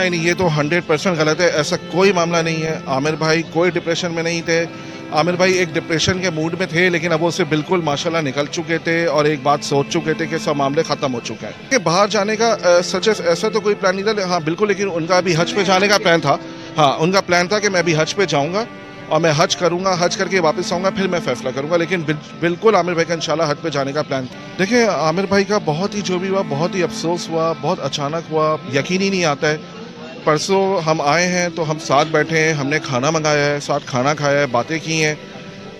नहीं नहीं, ये तो 100% गलत है। ऐसा कोई मामला नहीं है। आमिर भाई कोई डिप्रेशन में नहीं थे। आमिर भाई एक डिप्रेशन के मूड में थे, लेकिन अब वो उससे बिल्कुल माशाल्लाह निकल चुके थे और एक बात सोच चुके थे कि सब मामले ख़त्म हो चुके हैं कि बाहर जाने का सच ऐसा तो कोई प्लान नहीं था। हाँ बिल्कुल, लेकिन उनका अभी हज पे जाने का प्लान था। हाँ, उनका प्लान था कि मैं अभी हज पे जाऊँगा और मैं हज करूँगा, हज करके वापस आऊँगा, फिर मैं फ़ैसला करूँगा। लेकिन बिल्कुल आमिर भाई का इंशाल्लाह हज पे जाने का प्लान। देखिए, आमिर भाई का बहुत ही जो भी हुआ, बहुत ही अफसोस हुआ, बहुत अचानक हुआ, यकीन ही नहीं आता है। परसों हम आए हैं तो हम साथ बैठे हैं, हमने खाना मंगाया है, साथ खाना खाया है, बातें की हैं।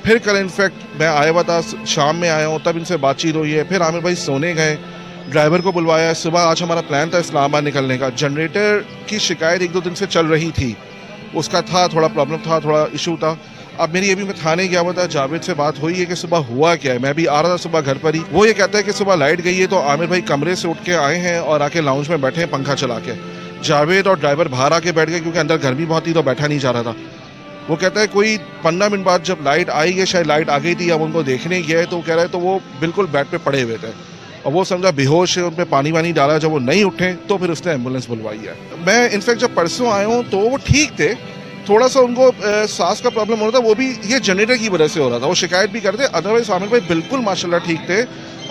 फिर कल इनफैक्ट मैं आया हुआ था, शाम में आया हूँ, तब इनसे बातचीत हुई है। फिर आमिर भाई सोने गए, ड्राइवर को बुलवाया है। सुबह आज हमारा प्लान था इस्लामाबाद निकलने का। जनरेटर की शिकायत 1-2 दिन से चल रही थी, उसका था थोड़ा प्रॉब्लम था, थोड़ा इशू था। अब मेरी अभी मैं थाने गया हुआ था, जावेद से बात हुई है कि सुबह हुआ क्या है। मैं भी आ रहा था सुबह घर पर ही, वो ये कहता है कि सुबह लाइट गई है तो आमिर भाई कमरे से उठ के आए हैं और आके लाउंज में बैठे हैं पंखा चला के। जावेद और ड्राइवर बाहर आके बैठ गए क्योंकि अंदर गर्मी बहुत थी तो बैठा नहीं जा रहा था। वो कहता है कोई 15 मिनट बाद जब लाइट आई है, शायद लाइट आ गई थी, अब उनको देखने गया है तो कह रहा है तो वो बिल्कुल बेड पे पड़े हुए थे और वो समझा बेहोश है। उन पर पानी वानी डाला, जब वो नहीं उठे तो फिर उसने एम्बुलेंस बुलवाई है। मैं इनफैक्ट जब परसों आया हूँ तो वो ठीक थे, थोड़ा सा उनको सांस का प्रॉब्लम हो रहा था, वो भी ये जनरेटर की वजह से हो रहा था। वो शिकायत भी करते, अदरवाइज आमिर भाई बिल्कुल माशाल्लाह ठीक थे।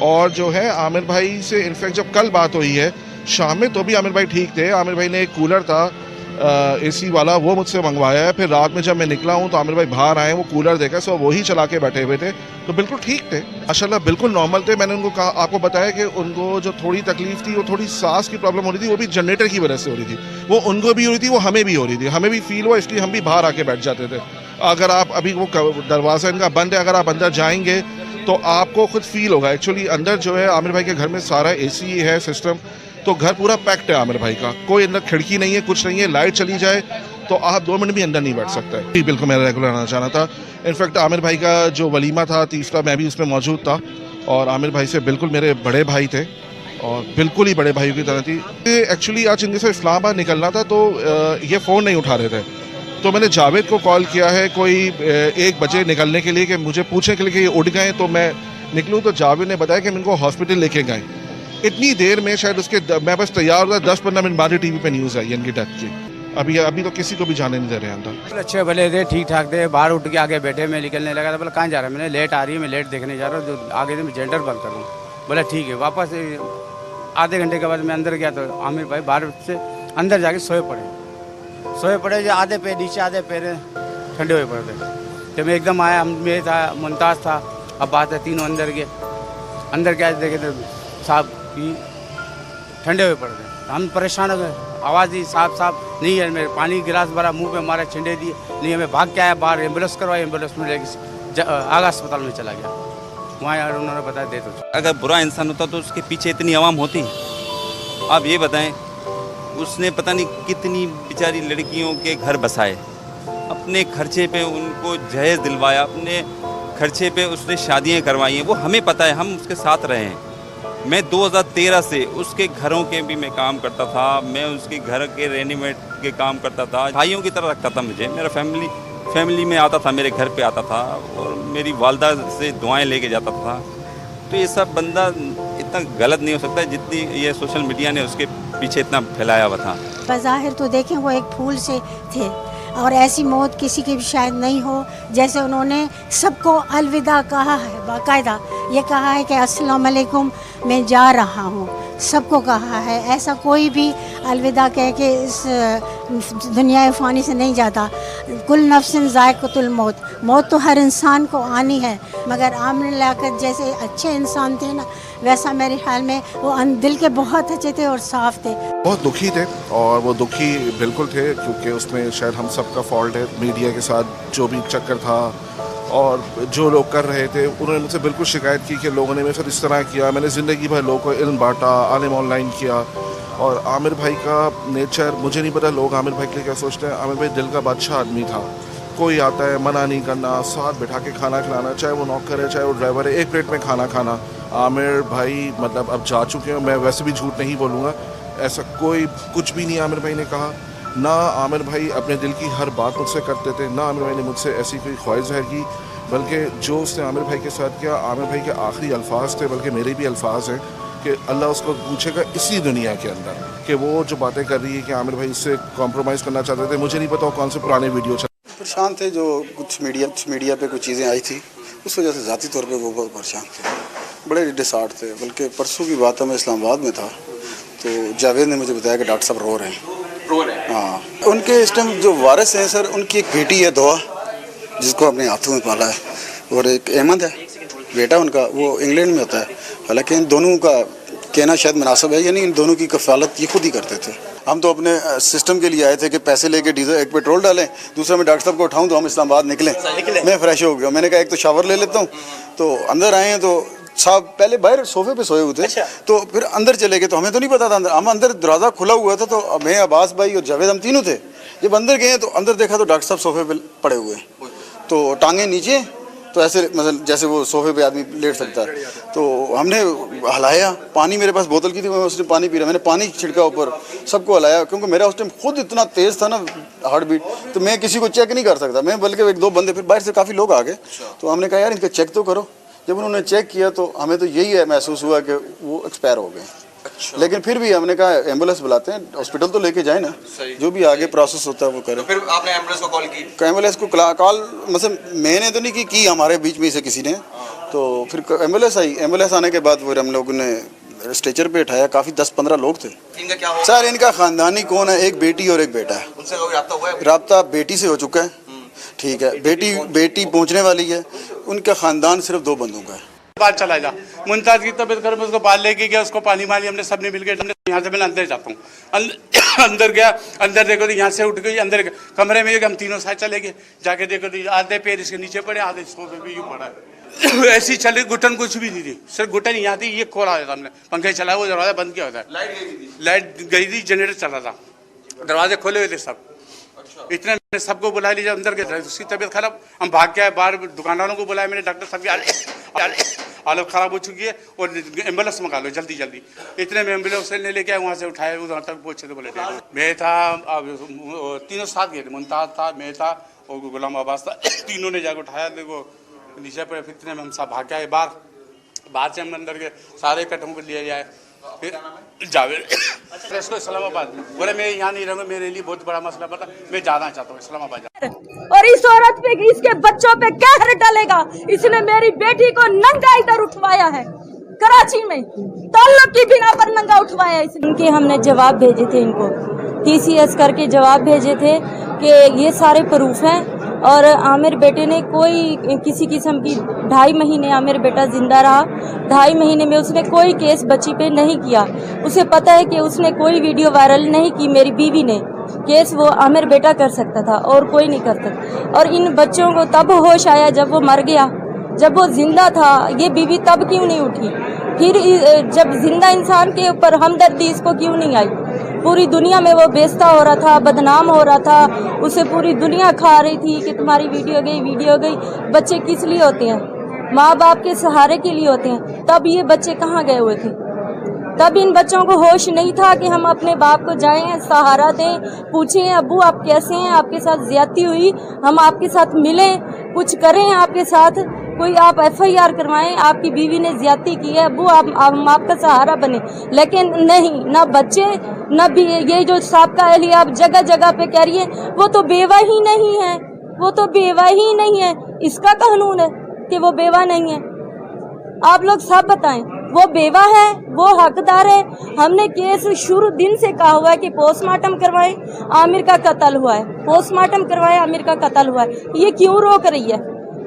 और जो है आमिर भाई से इनफैक्ट जब कल बात हुई है शाम में तो भी आमिर भाई ठीक थे। आमिर भाई ने एक कूलर था एसी वाला, वो मुझसे मंगवाया है। फिर रात में जब मैं निकला हूँ तो आमिर भाई बाहर आए, वो कूलर देखा, सो वही चला के बैठे हुए थे, तो बिल्कुल ठीक थे माशाल्लाह, बिल्कुल नॉर्मल थे। मैंने उनको कहा, आपको बताया कि उनको जो थोड़ी तकलीफ थी वो थोड़ी सांस की प्रॉब्लम हो रही थी, वो भी जनरेटर की वजह से हो रही थी। वो उनको भी हो रही थी, वो हमें भी हो रही थी, हमें भी फील हुआ, इसलिए हम भी बाहर आके बैठ जाते थे। अगर आप अभी वो दरवाज़ा इनका बंद है, अगर आप अंदर जाएंगे तो आपको खुद फील होगा। एक्चुअली अंदर जो है आमिर भाई के घर में सारा एसी है सिस्टम, तो घर पूरा पैक्ड है आमिर भाई का। कोई अंदर खिड़की नहीं है, कुछ नहीं है। लाइट चली जाए तो आप 2 मिनट भी अंदर नहीं बैठ सकते। जी बिल्कुल, मैं रेगुलर आना चाहना था। इनफैक्ट आमिर भाई का जो वलीमा था तीसरा, मैं भी उसमें मौजूद था और आमिर भाई से बिल्कुल मेरे बड़े भाई थे और बिल्कुल ही बड़े भाइयों की तरह थी। एक्चुअली आज इनके से इस्लामाबाद निकलना था तो ये फ़ोन नहीं उठा रहे थे, तो मैंने जावेद को कॉल किया है कोई 1 बजे निकलने के लिए कि मुझे पूछने के लिए कि ये उठ गए तो मैं निकलूँ। तो जावेद ने बताया कि मैं इनको हॉस्पिटल लेके गए। इतनी देर में शायद उसके मैं बस तैयार हुआ, 10-15 मिनट बाद ही टीवी पे न्यूज़ आई इनकी डेथ की। अभी तो किसी को भी जाने नहीं दे रहे अंदर। अच्छे भले थे, ठीक ठाक थे। बाहर उठ के आगे बैठे, मैं निकलने लगा था, बोला कहाँ जा रहा है? मैंने लेट आ रही है, मैं लेट देखने जा रहा हूँ, जो आगे से मैं जनरेटर बंद करूँ। बोला ठीक है। वापस आधे घंटे के बाद मैं अंदर गया तो आमिर भाई बाहर से अंदर जाके सोए पड़े जो आधे पैर नीचे, आधे पैर ठंडे हुए पड़े थे। जब मैं एकदम आया, मैं था, मुमताज़ था, अब बात है, तीनों अंदर गए। अंदर क्या देखे तो साहब भी ठंडे हुए पड़ गए। हम परेशान हो गए, आवाज़ दी साहब नहीं है। मेरे पानी गिलास भरा, मुंह पे मारा, छिंडे दिए, नहीं हमें भाग के आया बाहर, एम्बुलेंस करवाई, एम्बुलेंस में लेके आगा अस्पताल में चला गया। वहाँ यार उन्होंने बताया दे दो। अगर बुरा इंसान होता तो उसके पीछे इतनी आवाम होती? आप ये बताएं, उसने पता नहीं कितनी बेचारी लड़कियों के घर बसाए, अपने खर्चे पे उनको जहेज़ दिलवाया, अपने खर्चे पे उसने शादियाँ करवाई हैं। वो हमें पता है, हम उसके साथ रहे हैं। मैं 2013 से उसके घरों के भी मैं काम करता था, मैं उसके घर के रेनीमेड के काम करता था, भाइयों की तरह रखता था मुझे। मेरा फैमिली में आता था, मेरे घर पे आता था और मेरी वालदा से दुआएं लेके जाता था। तो ये सब बंदा इतना गलत नहीं हो सकता जितनी ये सोशल मीडिया ने उसके पीछे इतना फैलाया हुआ था। बज़ाहिर तो देखें वो एक फूल से थे और ऐसी मौत किसी की भी शायद नहीं हो। जैसे उन्होंने सबको अलविदा कहा है, बाकायदा ये कहा है कि अस्सलाम वालेकुम मैं जा रहा हूँ, सबको कहा है। ऐसा कोई भी अलविदा कह के इस दुनिया फ़ानी से नहीं जाता। कुल नफ्सिन ज़ायक़तुल मौत, मौत तो हर इंसान को आनी है, मगर आमिर लियाकत जैसे अच्छे इंसान थे ना, वैसा मेरे ख्याल में वो दिल के बहुत अच्छे थे और साफ़ थे। बहुत दुखी थे और वो दुखी बिल्कुल थे क्योंकि उसमें शायद हम सबका फॉल्ट है। मीडिया के साथ जो भी चक्कर था और जो लोग कर रहे थे, उन्होंने मुझसे बिल्कुल शिकायत की कि लोगों ने मेरे साथ इस तरह किया। मैंने ज़िंदगी भर लोगों को इल्म बांटा, आलिम ऑनलाइन किया। और आमिर भाई का नेचर मुझे नहीं पता लोग आमिर भाई के लिए क्या सोचते हैं। आमिर भाई दिल का बादशाह आदमी था। कोई आता है मना नहीं करना, साथ बैठा के खाना खिलाना, चाहे वो नौकर है चाहे वो ड्राइवर है, एक प्लेट में खाना खाना। आमिर भाई मतलब अब जा चुके हैं, मैं वैसे भी झूठ नहीं बोलूँगा, ऐसा कोई कुछ भी नहीं आमिर भाई ने कहा। ना आमिर भाई अपने दिल की हर बात मुझसे करते थे, ना आमिर भाई ने मुझसे ऐसी कोई ख्वाहिश ज़ाहिर की, बल्कि जो उसने आमिर भाई के साथ किया, आमिर भाई के आखिरी अल्फाज थे, बल्कि मेरे भी अल्फाज हैं। कि अल्लाह उसको पूछेगा इसी दुनिया के अंदर कि वो जो बातें कर रही है कि आमिर भाई इससे कॉम्प्रोमाइज़ करना चाहते थे। मुझे नहीं पता वो कौन से पुराने वीडियो परेशान थे, जो कुछ मीडिया पे कुछ चीज़ें आई थी उस वजह से ज़ाती तौर पे वो बहुत परेशान थे, बड़े डिसहार्ट थे। बल्कि परसों की बात है, मैं इस्लामाबाद में था तो जावेद ने मुझे बताया कि डॉक्टर साहब रो रहे हैं। हाँ, उनके इस टाइम जो वारिस हैं सर, उनकी एक बेटी है दुआ, जिसको अपने हाथों में पाला है, और एक अहमद है बेटा उनका, वो इंग्लैंड में होता है। हालांकि इन दोनों का कहना शायद मुनासिब है, यानी इन दोनों की कफ़ालत ये खुद ही करते थे। हम तो अपने सिस्टम के लिए आए थे कि पैसे लेके डीजल एक पेट्रोल डालें, दूसरा मैं डॉक्टर साहब को उठाऊं तो हम इस्लामाबाद निकलें। मैं फ्रेश हो गया, मैंने कहा एक तो शावर ले लेता हूं। तो अंदर आए हैं तो साहब पहले बाहर सोफे पे सोए हुए थे, तो फिर अंदर चले गए, तो हमें तो नहीं पता था अंदर, हम अंदर दरवाज़ा खुला हुआ था, तो मैं अब्बास भाई और जावेद हम तीनों थे। जब अंदर गए तो अंदर देखा तो डॉक्टर साहब सोफे पे पड़े हुए, तो टांगे नीचे, तो ऐसे मतलब जैसे वो सोफे पे आदमी लेट सकता है। तो हमने हलाया, पानी मेरे पास बोतल की थी, मैं उसने पानी पी रहा, मैंने पानी छिड़का ऊपर, सबको हलाया, क्योंकि मेरा उस टाइम खुद इतना तेज़ था ना हार्ट बीट, तो मैं किसी को चेक नहीं कर सकता। मैं बल्कि एक दो बंदे, फिर बाहर से काफ़ी लोग आ गए, तो हमने कहा यार इनका चेक तो करो। जब उन्होंने चेक किया तो हमें तो यही है महसूस हुआ कि वो एक्सपायर हो गए। लेकिन फिर भी हमने कहा एम्बुलेंस बुलाते हैं, हॉस्पिटल तो लेके जाए ना, जो भी आगे प्रोसेस होता है वो करें। तो फिर आपने एम्बुलेंस को कॉल की? एम्बुलेंस को कॉल मतलब मैंने तो नहीं की हमारे बीच में से किसी ने, तो फिर एम्बुलेंस आई। एम्बुलेंस आने के बाद फिर हम लोगों ने स्ट्रेचर पे उठाया, काफ़ी 10-15 लोग थे। इनका क्या हो? सर इनका ख़ानदानी कौन है, एक बेटी और एक बेटा है। उनसे कोई रब्ता हुआ है? रब्ता बेटी से हो चुका है, ठीक है, बेटी पहुँचने वाली है। उनका ख़ानदान सिर्फ 2 बंदों का है। बात चला जा, मुमताज़ की तबीयत खराब, उसको बाहर लेके गया, उसको पानी मारी, हमने सबने मिल गए। यहाँ से मैं अंदर जाता हूँ, अंदर गया, अंदर देखो तो यहाँ से उठ गई, अंदर कमरे में हम तीनों साथ चले गए, जाके देखो तो आधे पैर इसके नीचे पड़े, आधे सोफे पे यूँ पड़ा है। ऐसी चली, घुटन कुछ भी नहीं थी, सिर्फ घुटन यहाँ थी, ये खोला था हमने, पंखे चलाया, वो दरवाजा बंद किया होता है, लाइट गई थी, जनरेटर चल रहा था, दरवाजे खोले हुए थे सब। इतने मैंने सबको बुला लिया, अंदर के उसकी तबीयत खराब, हम भाग के आए बाहर, दुकानदारों को बुलाया मैंने, डॉक्टर साहब की हालत ख़राब हो चुकी है और एम्बुलेंस मंगा लो जल्दी जल्दी। इतने में एम्बुलेंस ने लेके आए, वहाँ से उठाए, उधर तक पहुँचे तो बोले मैं था, तीनों साथ गए थे, मुमताज़ था, मैं था और गुलाम अब्बास था, तीनों ने जाकर उठाया, देखो नीचे पर। इतने में हम सब भाग के आए बाहर से हम अंदर के सारे इकट्ठों को लिया जाए। फिर जावेद इसको इस्लामाबाद बोले मैं यहाँ नहीं रहूँगा, मेरे लिए बहुत बड़ा मसला पता, मैं जाना चाहता हूँ इस्लामाबाद। और इस औरत पे, इसके बच्चों पे कहर डलेगा। इसने मेरी बेटी को नंगा इधर उठवाया है, कराची में ताल्लुक की बिना पर नंगा उठवाया इसने। इनके हमने जवाब भेजे थे, इनको TCS करके जवाब भेजे थे कि ये सारे प्रूफ हैं, और आमिर बेटे ने कोई किसी किस्म की 2.5 महीने आमिर बेटा जिंदा रहा, 2.5 महीने में उसने कोई केस बच्ची पे नहीं किया। उसे पता है कि उसने कोई वीडियो वायरल नहीं की, मेरी बीवी ने, केस वो आमिर बेटा कर सकता था और कोई नहीं कर सकता। और इन बच्चों को तब होश आया जब वो मर गया, जब वो जिंदा था, ये बीवी तब क्यों नहीं उठी? फिर जब जिंदा इंसान के ऊपर हमदर्दी इसको क्यों नहीं आई? पूरी दुनिया में वो बेइज्जत हो रहा था, बदनाम हो रहा था, उसे पूरी दुनिया खा रही थी कि तुम्हारी वीडियो गई। बच्चे किस लिए होते हैं? माँ बाप के सहारे के लिए होते हैं। तब ये बच्चे कहाँ गए हुए थे? तब इन बच्चों को होश नहीं था कि हम अपने बाप को जाएं, सहारा दें, पूछें अब्बू आप कैसे हैं, आपके साथ ज्यादती हुई, हम आपके साथ मिलें, कुछ करें आपके साथ, कोई आप FIR करवाएं, आपकी बीवी ने ज्यादती की है, अब्बू हम आपका सहारा बने। लेकिन नहीं, ना बच्चे, ना भी ये जो साबका अहलिया आप जगह जगह पे कह रही है, वो तो बेवा ही नहीं है, वो तो बेवा ही नहीं है। इसका कानून है कि वो बेवा नहीं है। आप लोग सब बताएं, वो बेवा है, वो हकदार है। हमने केस शुरू दिन से कहा हुआ है कि पोस्टमार्टम करवाएं, आमिर का कत्ल हुआ है, पोस्टमार्टम करवाएं, आमिर का कत्ल हुआ है। ये क्यों रोक रही है?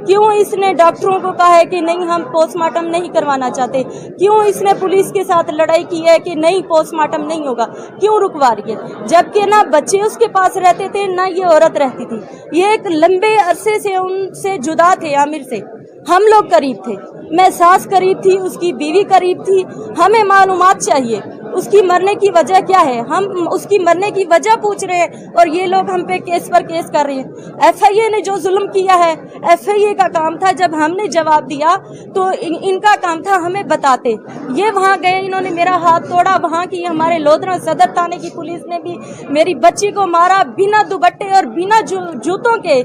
क्यों इसने डॉक्टरों को कहा है कि नहीं हम पोस्टमार्टम नहीं करवाना चाहते? क्यों इसने पुलिस के साथ लड़ाई की है कि नहीं पोस्टमार्टम नहीं होगा? क्यों रुकवा रही है? जबकि ना बच्चे उसके पास रहते थे, ना ये औरत रहती थी। ये एक लंबे अरसे से उनसे जुदा थे, आमिर से। हम लोग करीब थे, मैं सास करीब थी, उसकी बीवी करीब थी। हमें मालूमात चाहिए उसकी मरने की वजह क्या है? हम उसकी मरने की वजह पूछ रहे हैं और ये लोग हम पे केस पर केस कर रहे हैं। एफआईए ने जो जुल्म किया है, एफआईए का काम था, जब हमने जवाब दिया तो इनका काम था हमें बताते। ये वहाँ गए, इन्होंने मेरा हाथ तोड़ा। वहाँ की हमारे लोधरा सदर थाने की पुलिस ने भी मेरी बच्ची को मारा बिना दुपट्टे और बिना जूतों के।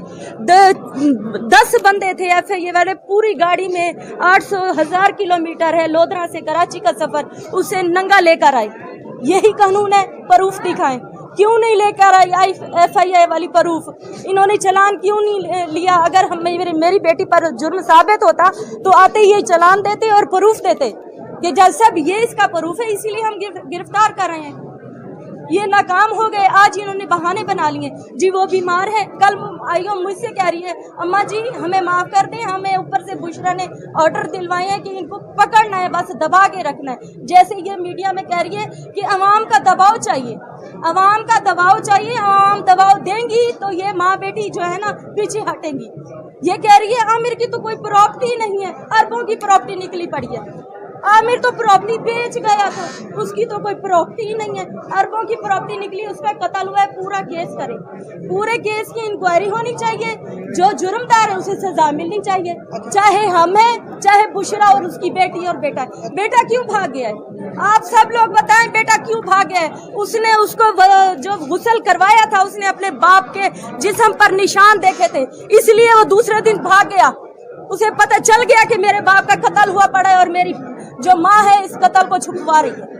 10 बंदे थे एफआईए वाले, पूरी गाड़ी में 800,000 किलोमीटर है लोधरा से कराची का सफर, उसे नंगा लेकर आए। यही कानून है, प्रूफ दिखाएं। क्यों नहीं लेकर आई एफआईए वाली प्रूफ? इन्होंने चालान क्यों नहीं लिया? अगर हम मेरी बेटी पर जुर्म साबित होता तो आते ही चालान देते और प्रूफ देते कि जब सब ये इसका प्रूफ है, इसीलिए हम गिरफ्तार कर रहे हैं। ये नाकाम हो गए। आज इन्होंने बहाने बना लिए। जी वो बीमार है, कल आइयो मुझसे कह रही है अम्मा जी हमें माफ कर दें, हमें ऊपर से बुशरा ने ऑर्डर दिलवाए हैं कि इनको पकड़ना है, बस दबा के रखना है। जैसे ये मीडिया में कह रही है कि अवाम का दबाव चाहिए, अवाम का दबाव चाहिए, अवाम दबाव देंगी तो ये माँ बेटी जो है ना पीछे हटेंगी। ये कह रही है आमिर की तो कोई प्रॉपर्टी नहीं है, अरबों की प्रॉपर्टी निकली पड़ी है। आमिर तो प्रॉपर्टी बेच गया था, उसकी तो कोई प्रॉपर्टी ही नहीं है, अरबों की प्रॉपर्टी निकली, उसका कत्ल हुआ है। पूरा केस करे, पूरे केस की इंक्वायरी होनी चाहिए, जो जुर्मदार है उसे सजा मिलनी चाहिए, चाहे हमें, चाहे बुशरा और उसकी बेटी और बेटा। बेटा क्यों भाग गया है? आप सब लोग बताएं, बेटा क्यों भाग गया है? उसने उसको जो गुस्ल करवाया था, उसने अपने बाप के जिस्म पर निशान देखे थे, इसलिए वो दूसरे दिन भाग गया। उसे पता चल गया कि मेरे बाप का कत्ल हुआ पड़ा है और मेरी जो माँ है इस कत्ल को छुपवा रही है।